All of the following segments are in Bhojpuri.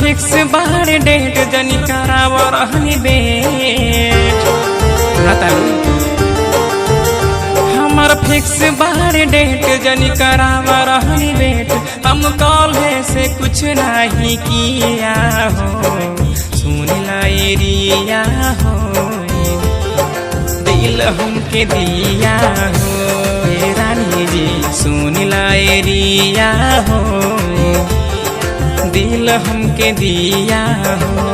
फिक्स बार डेट जनी कराव रहनी बेट हमर फिक्स बार डेट जनी कराव रहनी बेट हम कॉले से कुछ नहीं किया हो सुन ला एरिया हो दिल हमके दिया हो ए रानी जी सुन ला एरिया हो दिल हमके दिया हो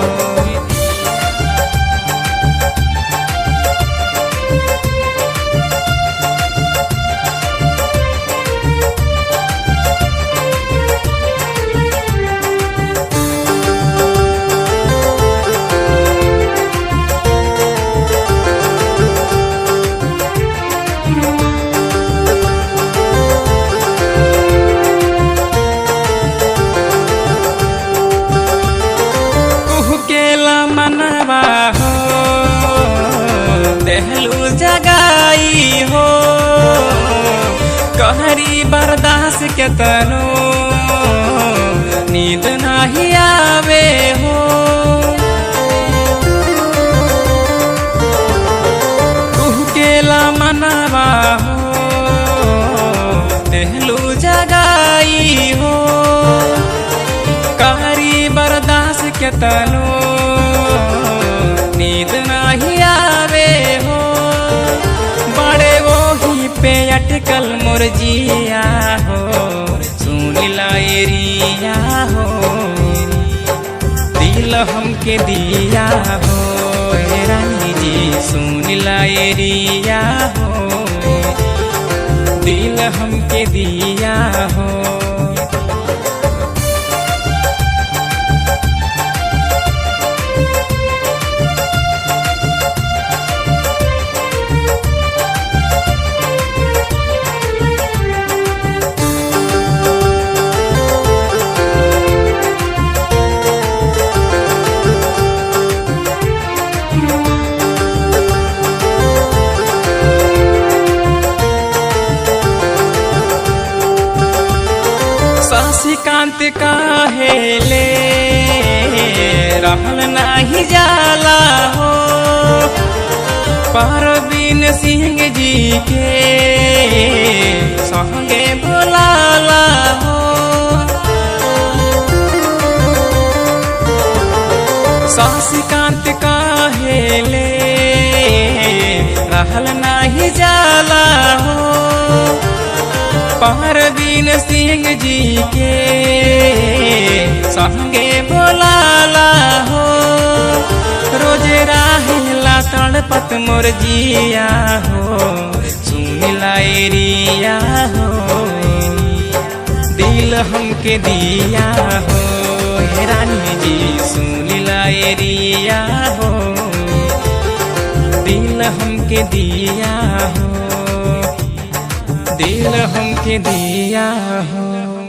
मनवा हो देहलू जगाई हो कहरी बर्दाश्त के तनो नींद नहीं आवे हो केला मनवा हो देहलू जगाई हो कहरी बर्दाश्त के तनो नींद नहीं आवे हो बड़े वो ही पे अटकल मोर जिया हो सुन ला एरिया हो दिल हमके दिया हो ए रानी जी सुन ला एरिया हो दिल हमके दिया हो शशिकांत काहेले रहल नहीं जाला हो परवीन सिंह जी के संगे बुलाला हो शशिकांत काहेले रहल नहीं जाला हो परवीन सिंह जी के संगे बोलाला हो रोजे राहिला तड़पत मोर जिया हो सुन ला एरिया हो दिल हमके दिया हो हे रानी जी सुन ला एरिया हो दिल हमके दिया हो दिल हमके दिया हो।